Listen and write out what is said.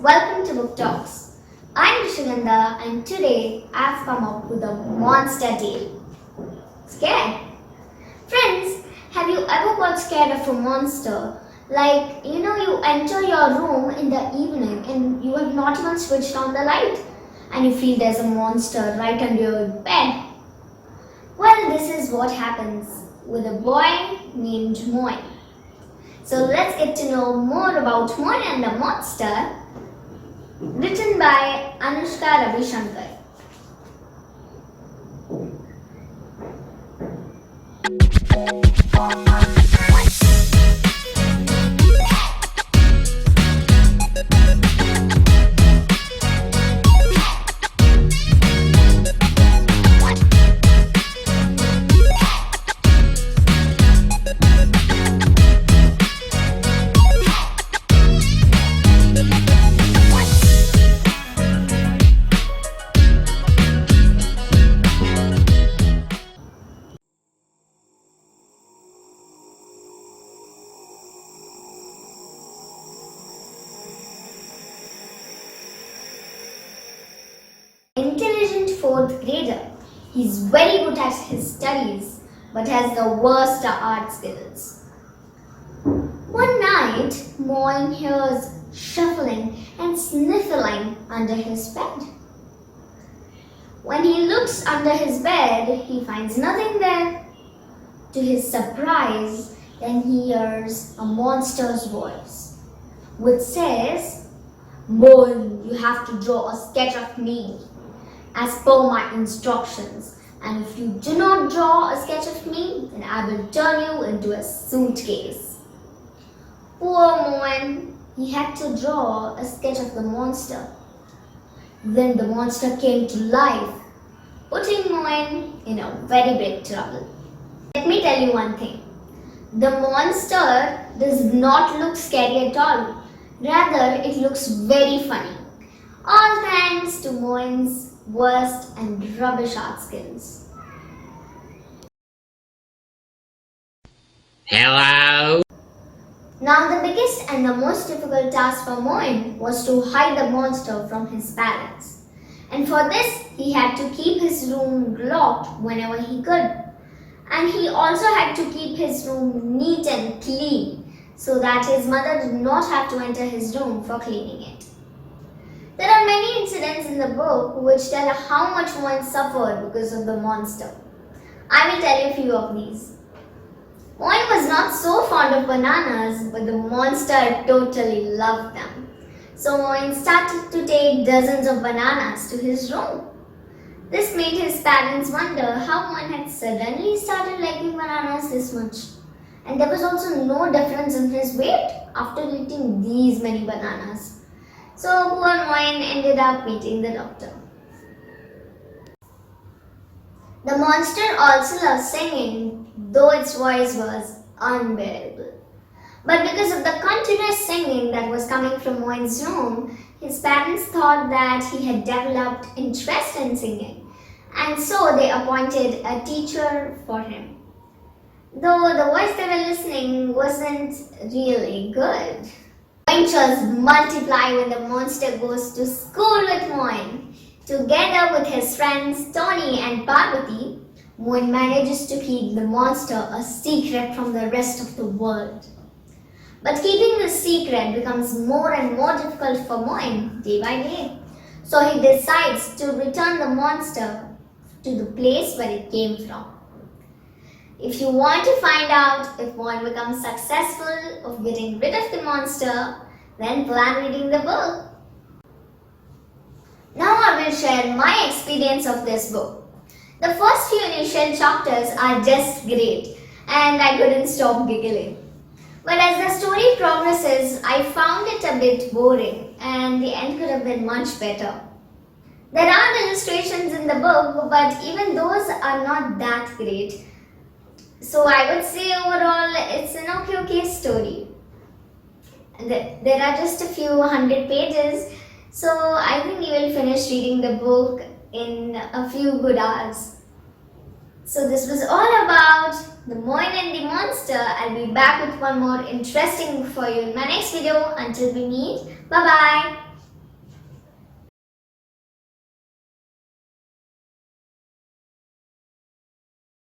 Welcome to BookTalks. I'm Ravishankar and today I've come up with a monster tale. Scared? Friends, have you ever got scared of a monster? Like, you enter your room in the evening and you have not even switched on the light and you feel there's a monster right under your bed. Well, this is what happens with a boy named Moin. So let's get to know more about Moin and the monster, written by Anushka Ravishankar. Intelligent fourth grader. He's very good at his studies but has the worst art skills. One night, Moin hears shuffling and sniffling under his bed. When he looks under his bed, he finds nothing there. To his surprise, then he hears a monster's voice, which says, "Moin, you have to draw a sketch of me as per my instructions, and if you do not draw a sketch of me, then I will turn you into a suitcase." Poor Moin, he had to draw a sketch of the monster. Then the monster came to life, putting Moin in a very big trouble. Let me tell you one thing. The monster does not look scary at all. Rather, it looks very funny. All thanks to Moin's worst and rubbish art skills. Hello? Now the biggest and the most difficult task for Moin was to hide the monster from his parents. And for this, he had to keep his room locked whenever he could. And he also had to keep his room neat and clean so that his mother did not have to enter his room for cleaning it. There are many incidents in the book which tell how much Moin suffered because of the monster. I will tell you a few of these. Moin was not so fond of bananas, but the monster totally loved them. So Moin started to take dozens of bananas to his room. This made his parents wonder how Moin had suddenly started liking bananas this much. And there was also no difference in his weight after eating these many bananas. So poor Moin ended up meeting the doctor. The monster also loved singing, though its voice was unbearable. But because of the continuous singing that was coming from Moin's room, his parents thought that he had developed interest in singing, and so they appointed a teacher for him. Though the voice they were listening wasn't really good. Adventures multiply when the monster goes to school with Moin. Together with his friends Tony and Parvati, Moin manages to keep the monster a secret from the rest of the world. But keeping the secret becomes more and more difficult for Moin day by day. So he decides to return the monster to the place where it came from. If you want to find out if Moin becomes successful of getting rid of the monster, then plan reading the book. Now I will share my experience of this book. The first few initial chapters are just great and I couldn't stop giggling. But as the story progresses, I found it a bit boring and the end could have been much better. There are illustrations in the book, but even those are not that great. So I would say overall it's an okay story. There are just a few hundred pages, so I think you will finish reading the book in a few good hours. So this was all about the Moin and the monster. I'll be back with one more interesting book for you in my next video. Until we meet, bye bye.